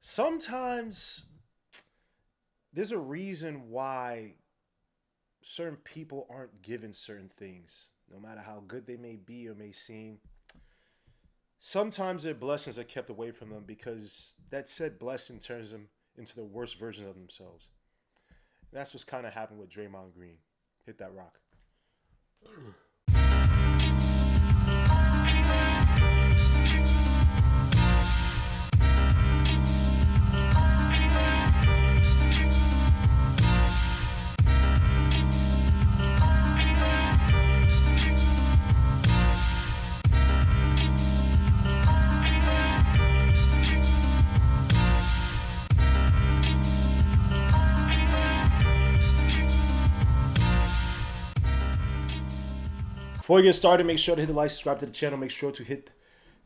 Sometimes there's a reason why certain people aren't given certain things, no matter how good they may be or may seem. Sometimes their blessings are kept away from them because that said blessing turns them into the worst version of themselves. And that's what's kind of happened with Draymond Green. Hit that rock. Before we get started, make sure to hit the like, subscribe to the channel. Make sure to hit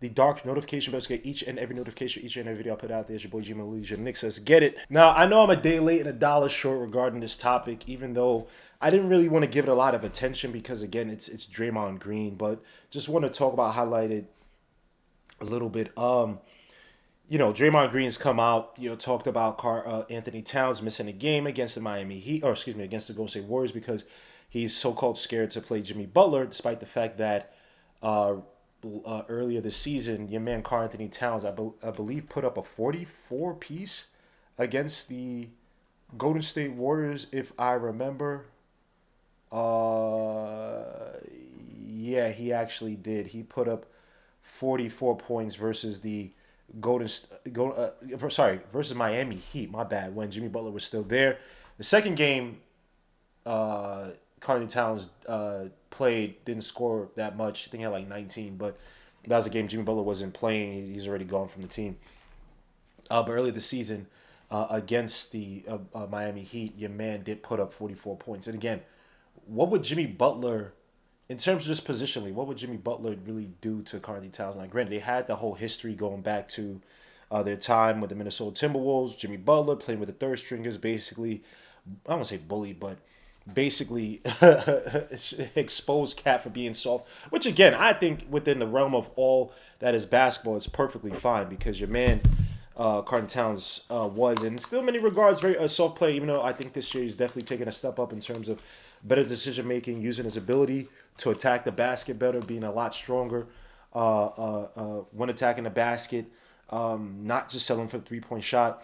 the dark notification bell to get each and every notification, each and every video I put out there. It's your boy G-Man Leisure. Nick says, get it. Now, I know I'm a day late and a dollar short regarding this topic, even though I didn't really want to give it a lot of attention because, again, it's Draymond Green. But just want to talk about, highlight it a little bit. Draymond Green's come out, talked about Anthony Towns missing a game against the Miami Heat, or excuse me, against the Golden State Warriors because he's so-called scared to play Jimmy Butler, despite the fact that earlier this season, your man Karl Anthony Towns, I believe, put up a 44 piece against the Golden State Warriors, if I remember. Yeah, he actually did. He put up 44 points versus the versus Miami Heat. My bad. When Jimmy Butler was still there, the second game, Karl Towns played, didn't score that much. I think he had like 19, but that was a game Jimmy Butler wasn't playing. He's already gone from the team. But earlier this season, against the Miami Heat, your man did put up 44 points. And again, what would Jimmy Butler, in terms of just positionally, what would Jimmy Butler really do to Karl Towns? Now, granted, they had the whole history going back to their time with the Minnesota Timberwolves. Jimmy Butler playing with the third stringers, basically, I don't want to say bullied, but basically exposed Cat for being soft. Which, again, I think within the realm of all that is basketball, it's perfectly fine because your man, Karl Towns, was, and still in many regards, very a soft player, even though I think this year he's definitely taken a step up in terms of better decision making, using his ability to attack the basket better, being a lot stronger when attacking the basket, not just selling for the 3-point shot.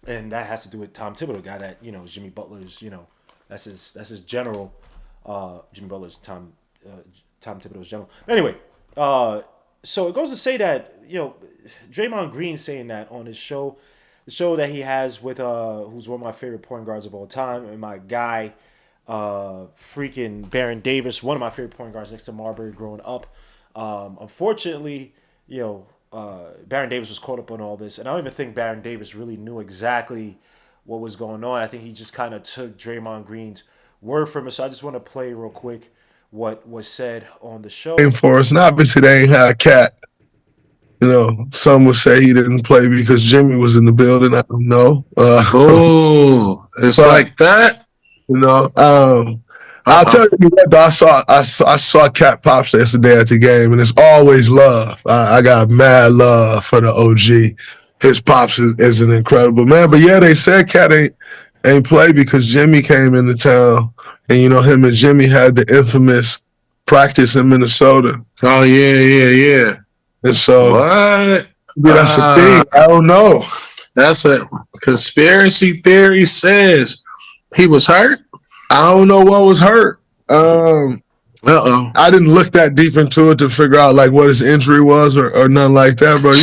And that has to do with Tom Thibodeau, guy that, Jimmy Butler's, that's his general. Jimmy Butler's Tom Thibodeau's general. Anyway, so it goes to say that, Draymond Green saying that on his show, the show that he has with who's one of my favorite point guards of all time, and my guy, freaking Baron Davis, one of my favorite point guards next to Marbury growing up. Unfortunately, Baron Davis was caught up on all this, and I don't even think Baron Davis really knew exactly what was going on. I think he just kind of took Draymond Green's word from it. So I just want to play real quick what was said on the show. For us, and obviously they ain't had a cat. Some would say he didn't play because Jimmy was in the building. I don't know. Oh, it's but like that. I'll Uh-uh. tell you what. Though, I saw Cat Pops yesterday at the game, and it's always love. I got mad love for the OG. His pops is an incredible man. But yeah, they said Cat ain't play because Jimmy came into town, and him and Jimmy had the infamous practice in Minnesota. Oh yeah. And so What? yeah, that's the thing. I don't know. That's a conspiracy theory says he was hurt. I don't know what was hurt. Uh-oh. I didn't look that deep into it to figure out like what his injury was or nothing like that. But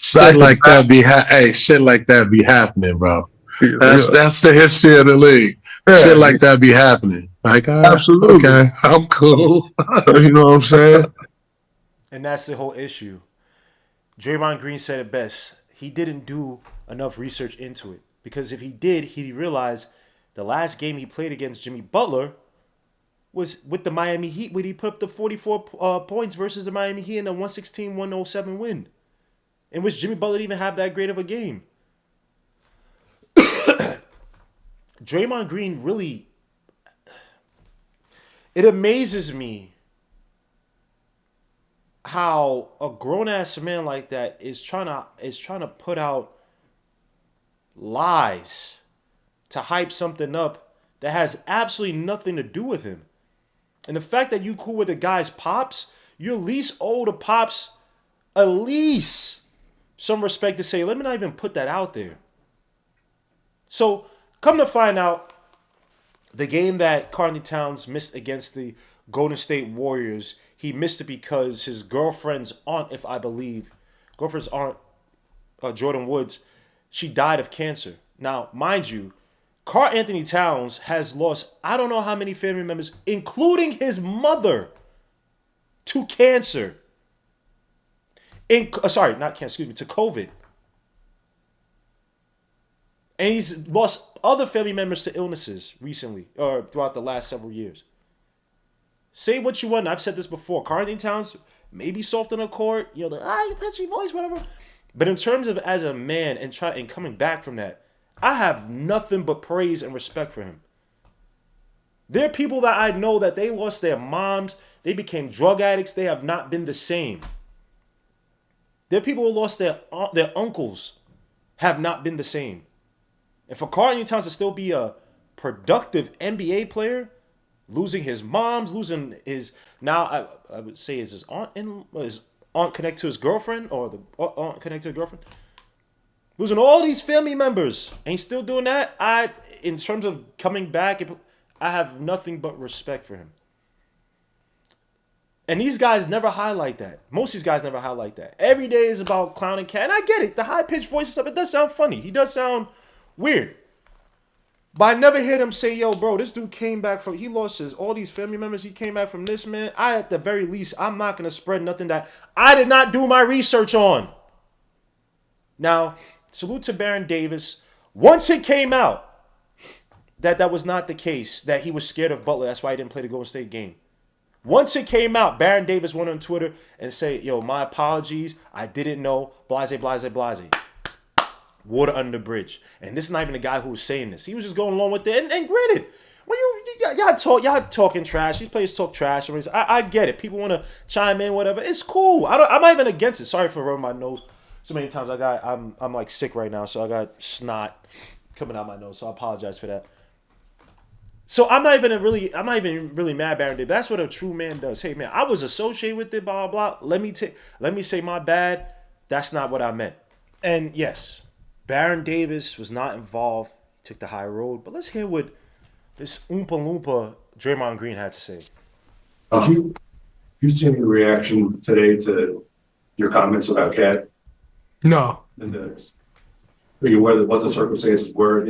Shit like that shit like that be happening, bro. That's the history of the league. Yeah. Shit like that be happening. Like, absolutely. Okay, I'm cool. You know what I'm saying? And that's the whole issue. Draymond Green said it best. He didn't do enough research into it. Because if he did, he'd realize the last game he played against Jimmy Butler was with the Miami Heat, where he put up the 44 points versus the Miami Heat in a 116-107 win, in which Jimmy Butler didn't even have that great of a game. Draymond Green really, it amazes me how a grown ass man like that is trying to put out lies to hype something up that has absolutely nothing to do with him. And the fact that you cool with the guy's pops, you at least owe the pops at least some respect to say, let me not even put that out there. So, come to find out, the game that Karl-Anthony Towns missed against the Golden State Warriors, he missed it because his girlfriend's aunt, if I believe, girlfriend's aunt, Jordan Woods, she died of cancer. Now, mind you, Karl-Anthony Towns has lost I don't know how many family members, including his mother, to cancer. Not cancer, to COVID. And he's lost other family members to illnesses recently, or throughout the last several years. Say what you want. I've said this before. Karl-Anthony Towns may be soft on the court, you pitchy voice, whatever. But in terms of as a man and coming back from that, I have nothing but praise and respect for him. There are people that I know that they lost their moms, they became drug addicts, they have not been the same. There are people who lost their uncles, have not been the same. And for Karl-Anthony Towns to still be a productive NBA player, losing his moms, losing his I would say is his aunt connected to his girlfriend, or the aunt connected to his girlfriend, losing all these family members, and he's still doing that. In terms of coming back, I have nothing but respect for him. And these guys never highlight that. Most of these guys never highlight that. Every day is about clowning cat, and I get it. The high pitched voice and stuff, it does sound funny. He does sound weird. But I never hear them say, yo, bro, this dude came back he lost all these family members. He came back from this, man. At the very least, I'm not going to spread nothing that I did not do my research on. Now, salute to Baron Davis. Once it came out that was not the case, that he was scared of Butler, that's why he didn't play the Golden State game. Once it came out, Baron Davis went on Twitter and said, yo, my apologies. I didn't know. Blase, blase, blase. Water under the bridge. And this is not even the guy who was saying this. He was just going along with it. And granted, when y'all talking trash, these players talk trash. I get it. People want to chime in, whatever. It's cool. I'm not even against it. Sorry for rubbing my nose so many times. I'm like sick right now, so I got snot coming out my nose. So I apologize for that. So I'm not even really mad, Baron Davis. That's what a true man does. Hey man, I was associated with it, blah blah blah. Let me say my bad. That's not what I meant. And yes, Baron Davis was not involved, took the high road. But let's hear what this Oompa Loompa Draymond Green had to say. Did you see any reaction today to your comments about Cat? No. And are you aware of what the circumstances were?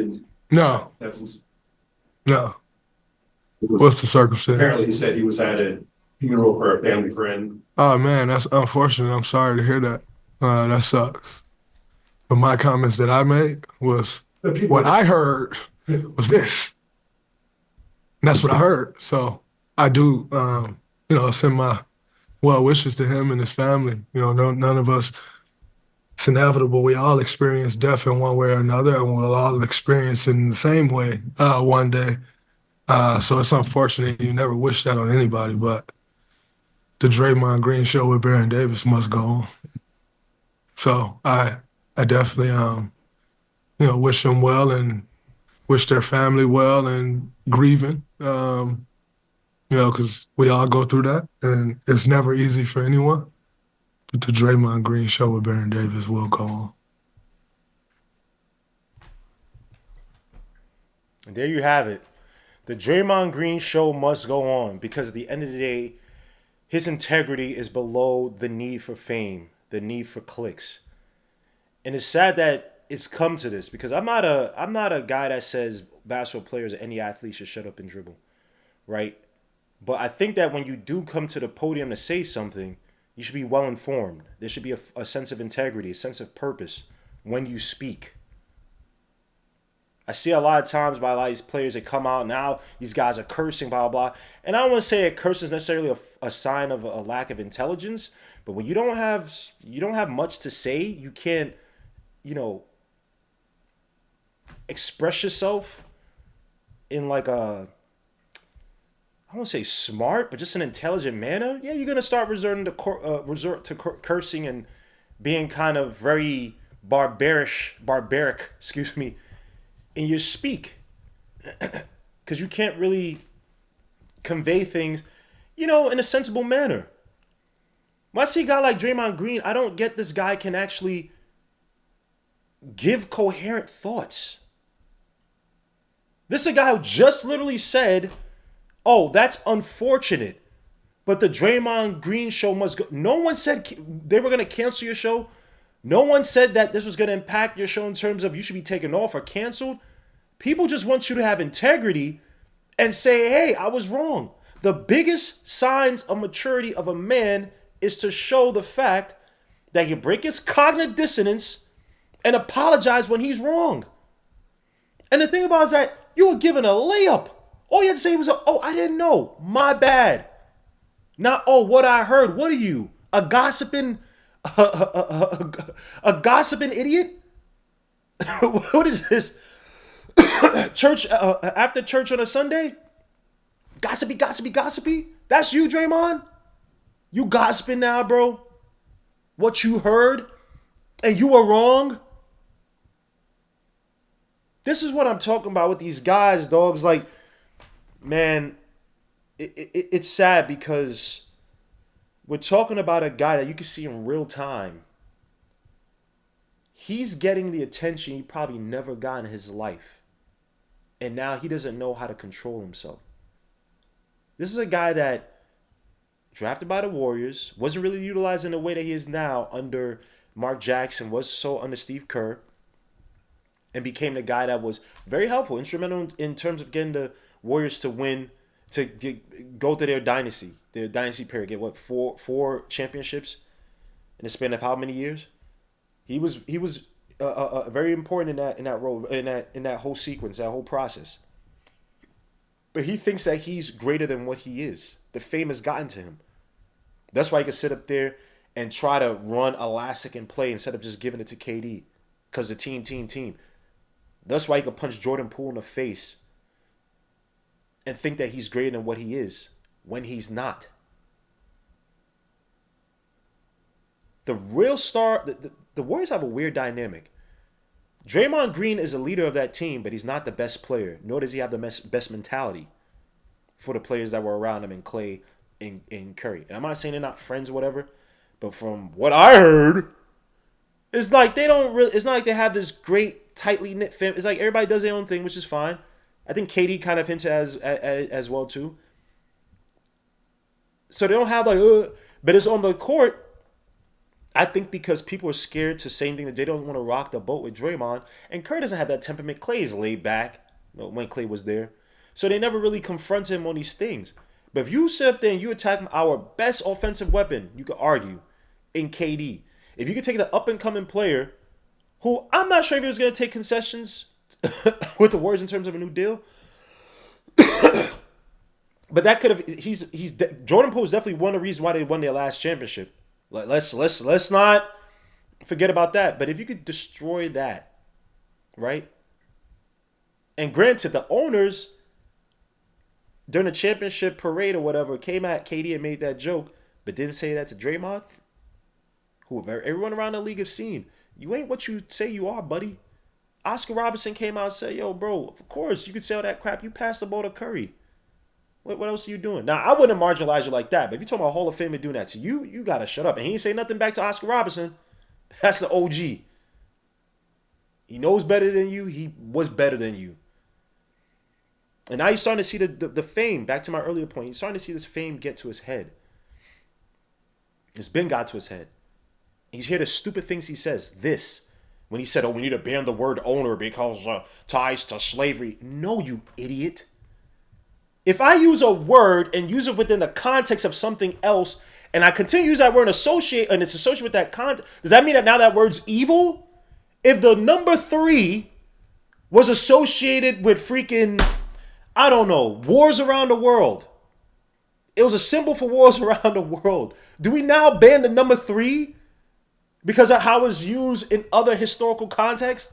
No. No. What's the circumstance? Apparently he said he was at a funeral for a family friend. Oh man, that's unfortunate. I'm sorry to hear that. That sucks. But my comments that I made was what I heard was this. And that's what I heard. So I do, send my well wishes to him and his family. None of us, it's inevitable. We all experience death in one way or another, and we'll all experience it in the same way one day. So it's unfortunate. You never wish that on anybody, but the Draymond Green show with Baron Davis must go on. So I definitely, wish them well and wish their family well and grieving, because we all go through that, and it's never easy for anyone. But the Draymond Green show with Baron Davis will go on. And there you have it. The Draymond Green show must go on because at the end of the day, his integrity is below the need for fame, the need for clicks. And it's sad that it's come to this because I'm not a guy that says basketball players or any athlete should shut up and dribble, right? But I think that when you do come to the podium to say something, you should be well informed. There should be a sense of integrity, a sense of purpose when you speak. I see a lot of times by a lot of these players that come out now, these guys are cursing, blah, blah, blah. And I don't want to say that cursing is necessarily a sign of a lack of intelligence, but when you don't have much to say, you can't, express yourself in like I won't say smart, but just an intelligent manner. Yeah, you're gonna start resort to cursing and being kind of very barbaric, excuse me, in your speak. Because you can't really convey things, in a sensible manner. When I see a guy like Draymond Green, I don't get this guy can actually give coherent thoughts. This is a guy who just literally said, oh, that's unfortunate, but the Draymond Green show must go. No one said they were going to cancel your show. No one said that this was going to impact your show in terms of you should be taken off or canceled. People just want you to have integrity and say, hey, I was wrong. The biggest signs of maturity of a man is to show the fact that he break his cognitive dissonance and apologize when he's wrong. And the thing about it is that you were given a layup. All you had to say was, oh, I didn't know. My bad. Not, oh, what I heard. What are you? A gossiping idiot? What is this? Church after church on a Sunday? Gossipy? That's you, Draymond? You gossiping now, bro? What you heard? And you were wrong? This is what I'm talking about with these guys, dogs. Like, man, it's sad because we're talking about a guy that you can see in real time. He's getting the attention he probably never got in his life. And now he doesn't know how to control himself. This is a guy that drafted by the Warriors, wasn't really utilized in the way that he is now under Mark Jackson, was so under Steve Kerr, and became the guy that was very helpful, instrumental in terms of getting the Warriors to win, to go to their dynasty period. Get what, four championships in the span of how many years? He was very important in that role, in that whole sequence, that whole process. But he thinks that he's greater than what he is. The fame has gotten to him. That's why he can sit up there and try to run elastic and play instead of just giving it to KD. Because the team. That's why he can punch Jordan Poole in the face and think that he's greater than what he is when he's not. The real star, the Warriors have a weird dynamic. Draymond Green is a leader of that team, but he's not the best player, nor does he have the best mentality for the players that were around him in Clay and Curry. And I'm not saying they're not friends or whatever, but from what I heard, it's like it's not like they have this great tightly knit family. It's like everybody does their own thing, which is fine. I think KD kind of hints as well too. So they don't have but it's on the court. I think because people are scared to say anything that they don't want to rock the boat with Draymond. And Curry doesn't have that temperament. Clay is laid back when Clay was there. So they never really confront him on these things. But if you sit up there and you attack our best offensive weapon, you could argue, in KD. If you could take the up-and-coming player, who I'm not sure if he was going to take concessions with the Warriors in terms of a new deal. But that could have, Jordan Poole is definitely one of the reasons why they won their last championship. Let's not forget about that. But if you could destroy that, right? And granted, the owners during the championship parade or whatever came at KD and made that joke, but didn't say that to Draymond, who everyone around the league have seen. You ain't what you say you are, buddy. Oscar Robertson came out and said, yo, bro, of course you could say all that crap. You passed the ball to Curry. What else are you doing? Now, I wouldn't marginalize you like that, but if you're talking about Hall of Famer doing that to you, you got to shut up. And he ain't say nothing back to Oscar Robertson. That's the OG. He knows better than you. He was better than you. And now you're starting to see the fame, back to my earlier point, you're starting to see this fame get to his head. It's been got to his head. He's hear the stupid things he says. When he said, we need to ban the word owner because ties to slavery. No, you idiot. If I use a word and use it within the context of something else, and I continue to use that word and it's associated with that context, does that mean that now that word's evil? If the number 3 was associated with freaking, I don't know, wars around the world, it was a symbol for wars around the world, do we now ban the number 3 because of how it's used in other historical contexts?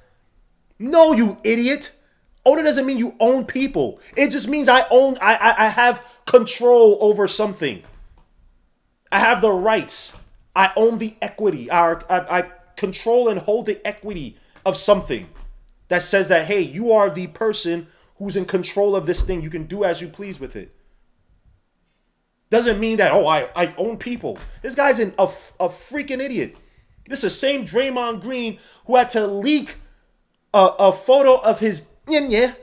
No, you idiot. Owner doesn't mean you own people. It just means I have control over something. I have the rights. I own the equity. I control and hold the equity of something that says that, hey, you are the person who's in control of this thing. You can do as you please with it. Doesn't mean that, oh, I own people. This guy's a freaking idiot. This is the same Draymond Green who had to leak a photo of his to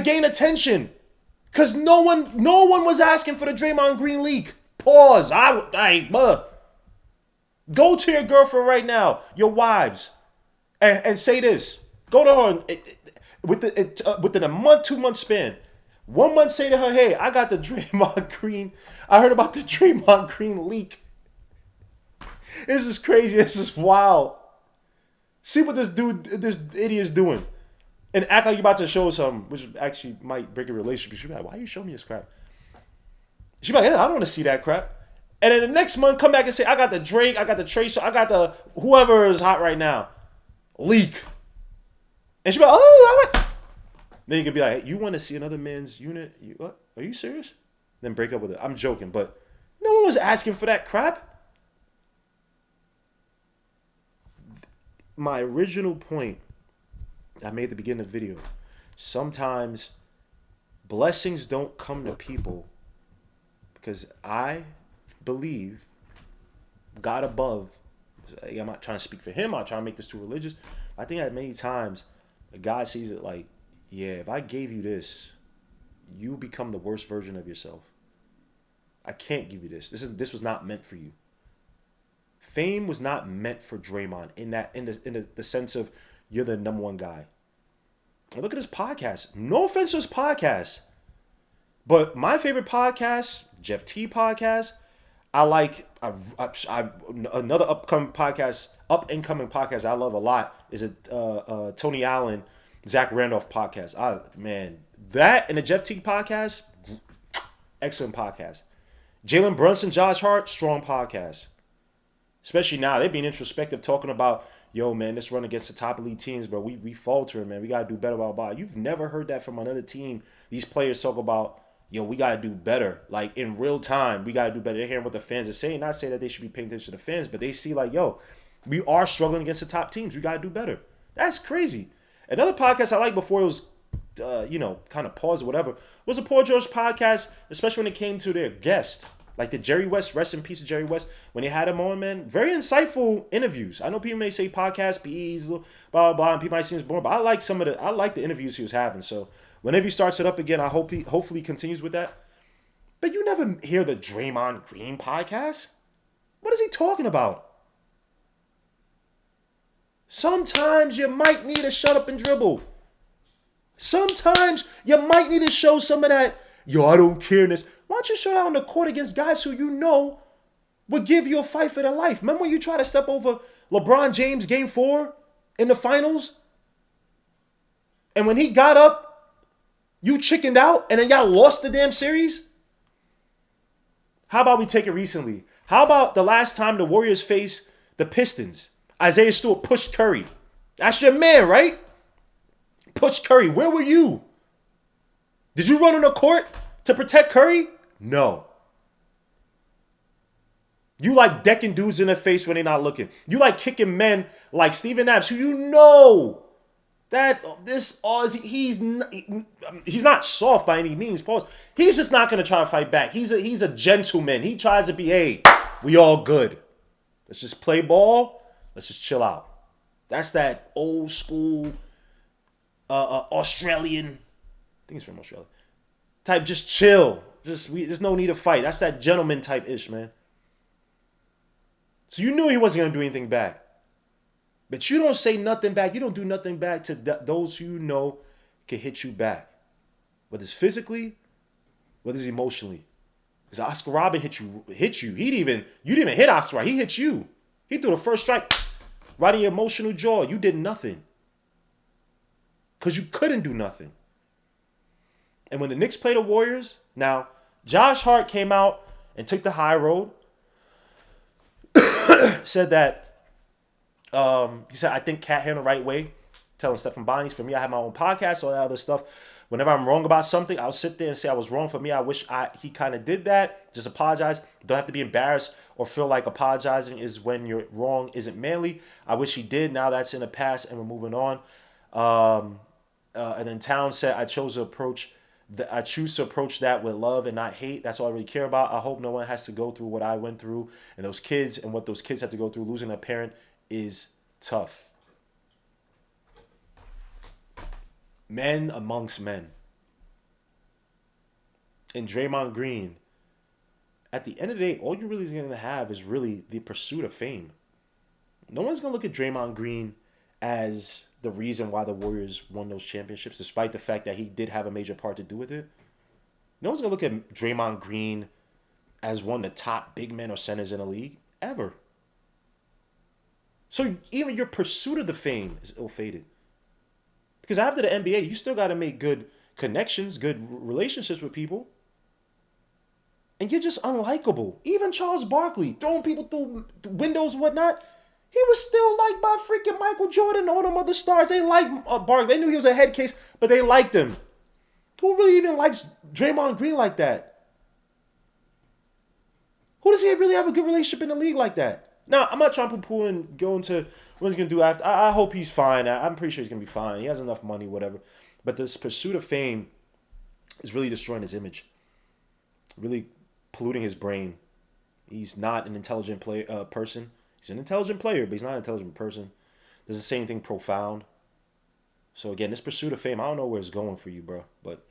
gain attention. Because no one was asking for the Draymond Green leak. Pause. Go to your girlfriend right now, your wives, and say this. Go to her within a month, 2 month span. 1 month, say to her, hey, I got the Draymond Green. I heard about the Draymond Green leak. This is crazy. This is wild. See what this idiot is doing. And act like you're about to show something, which actually might break a relationship. She'll be like, why are you showing me this crap? She'll be like, yeah, I don't want to see that crap. And then the next month, come back and say, I got the Drake, I got the Tracer, I got the whoever is hot right now. Leak. And she'll be like, oh, then you could be like, hey, you want to see another man's unit? What? Are you serious? Then break up with it. I'm joking, but no one was asking for that crap. My original point I made at the beginning of the video, sometimes blessings don't come to people because I believe God above, I'm not trying to speak for him, I'm not trying to make this too religious. I think that many times God sees it like, yeah, if I gave you this, you become the worst version of yourself. I can't give you this. This was not meant for you. Fame was not meant for Draymond in the sense of you're the number one guy. And look at his podcast. No offense to his podcast, but my favorite podcast, Jeff T podcast. I like another up and coming podcast I love a lot is a Tony Allen, Zach Randolph podcast. That and the Jeff T podcast, excellent podcast. Jalen Brunson, Josh Hart, strong podcast. Especially now, they're being introspective, talking about, yo, man, this run against the top elite teams, bro. We faltering, man. We got to do better, blah, blah. You've never heard that from another team. These players talk about, yo, we got to do better. Like, in real time, we got to do better. They're hearing what the fans are saying. Not saying that they should be paying attention to the fans, but they see, like, yo, we are struggling against the top teams. We got to do better. That's crazy. Another podcast I liked before it was, kind of paused or whatever, was a Paul George podcast, especially when it came to their guest. Like the Jerry West, rest in peace to Jerry West. When they had him on, man, very insightful interviews. I know people may say podcast, BEs, blah, blah, blah, and people might seem boring, but I like the interviews he was having. So whenever he starts it up again, I hope hopefully continues with that. But you never hear the Draymond Green podcast. What is he talking about? Sometimes you might need to shut up and dribble. Sometimes you might need to show some of that, yo, I don't care this. Why don't you show that on the court against guys who you know would give you a fight for their life? Remember when you tried to step over LeBron James game 4 in the finals? And when he got up, you chickened out and then y'all lost the damn series? How about we take it recently? How about the last time the Warriors faced the Pistons? Isaiah Stewart pushed Curry. That's your man, right? Pushed Curry. Where were you? Did you run on the court to protect Curry? No. You like decking dudes in the face when they're not looking. You like kicking men like Steven Adams, who you know that he's not soft by any means. Pause. He's just not going to try to fight back. He's a gentleman. He tries to be, hey, we all good. Let's just play ball. Let's just chill out. That's that old school Australian. I think he's from Australia. Type, just chill. There's no need to fight. That's that gentleman type ish, man. So you knew he wasn't going to do anything back. But you don't say nothing back. You don't do nothing back to those who you know can hit you back. Whether it's physically, whether it's emotionally. Because Oscar Robin hit you. You didn't even hit Oscar. He hit you. He threw the first strike right in your emotional jaw. You did nothing. Because you couldn't do nothing. And when the Knicks played the Warriors, now, Josh Hart came out and took the high road. Said that, he said, I think Cat handled the right way, telling Stephen Bonnie's, for me, I have my own podcast, all that other stuff. Whenever I'm wrong about something, I'll sit there and say I was wrong. For me, I wish he kind of did that. Just apologize. Don't have to be embarrassed or feel like apologizing is when you're wrong isn't manly. I wish he did. Now that's in the past and we're moving on. And then Town said, I choose to approach that with love and not hate. That's all I really care about. I hope no one has to go through what I went through, and those kids and what those kids have to go through. Losing a parent is tough. Men amongst men. And Draymond Green, at the end of the day, all you're really going to have is really the pursuit of fame. No one's going to look at Draymond Green as the reason why the Warriors won those championships, despite the fact that he did have a major part to do with it. No one's going to look at Draymond Green as one of the top big men or centers in the league, ever. So even your pursuit of the fame is ill-fated. Because after the NBA, you still got to make good connections, good relationships with people. And you're just unlikable. Even Charles Barkley, throwing people through windows and whatnot, he was still liked by freaking Michael Jordan and all them other stars. They liked Barkley. They knew he was a head case, but they liked him. Who really even likes Draymond Green like that? Who does he really have a good relationship in the league like that? Now, I'm not trying to poo-poo and go into what he's going to do after. I hope he's fine. I'm pretty sure he's going to be fine. He has enough money, whatever. But this pursuit of fame is really destroying his image. Really polluting his brain. He's not an intelligent person. He's an intelligent player, but he's not an intelligent person. Doesn't say anything profound. So again, this pursuit of fame, I don't know where it's going for you, bro. But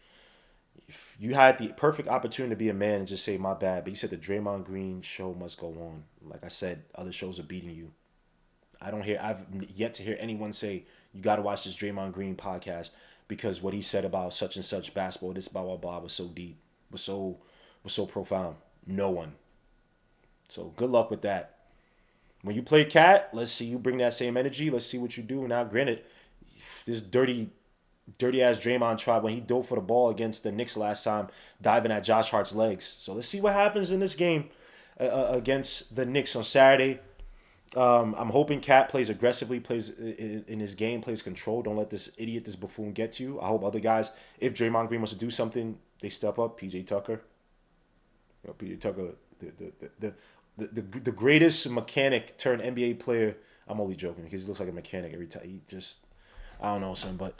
if you had the perfect opportunity to be a man and just say, my bad, but you said the Draymond Green show must go on. Like I said, other shows are beating you. I've yet to hear anyone say, you got to watch this Draymond Green podcast because what he said about such and such basketball, this blah, blah, blah, was so deep, was so profound. No one. So good luck with that. When you play Cat, let's see you bring that same energy. Let's see what you do. Now, granted, this dirty ass Draymond tried when he dove for the ball against the Knicks last time, diving at Josh Hart's legs. So let's see what happens in this game against the Knicks on Saturday. I'm hoping Cat plays aggressively, plays in his game, plays control. Don't let this idiot, this buffoon get to you. I hope other guys, if Draymond Green wants to do something, they step up. PJ Tucker. PJ Tucker, the greatest mechanic turned NBA player. I'm only joking because he looks like a mechanic every time. He just, I don't know, son, but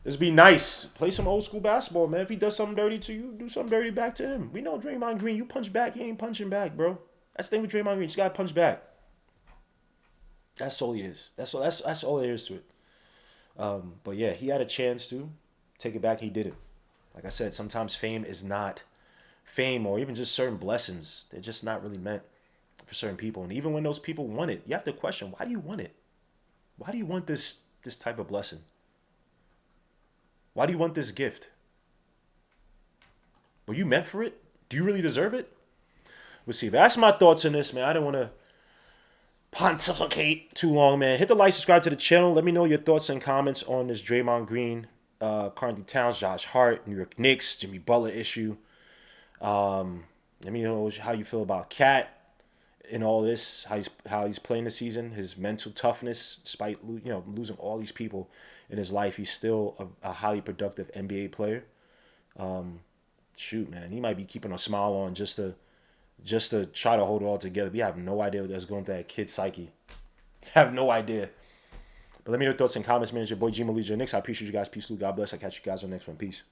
this be nice. Play some old school basketball, man. If he does something dirty to you, do something dirty back to him. We know Draymond Green. You punch back, he ain't punching back, bro. That's the thing with Draymond Green. You just gotta punch back. That's all he is. That's all there is to it. But yeah, he had a chance to take it back. He did it. Like I said, sometimes fame is not fame, or even just certain blessings. They're just not really meant for certain people. And even when those people want it, you have to question, why do you want it? Why do you want this type of blessing? Why do you want this gift? Were you meant for it? Do you really deserve it? We'll see. But that's my thoughts on this, man. I didn't want to pontificate too long, man. Hit the like, subscribe to the channel. Let me know your thoughts and comments on this Draymond Green, Karl-Anthony Towns, Josh Hart, New York Knicks, Jimmy Butler issue. Let me know how you feel about Cat in all this, how he's playing this season, his mental toughness, despite losing all these people in his life. He's still a highly productive NBA player. Shoot, man, he might be keeping a smile on just to try to hold it all together. We have no idea what that's going through that kid's psyche. Have no idea. But let me know your thoughts and comments, man. It's your boy G. Malik, Knicks. I appreciate you guys. Peace, Lou. God bless. I'll catch you guys on the next one. Peace.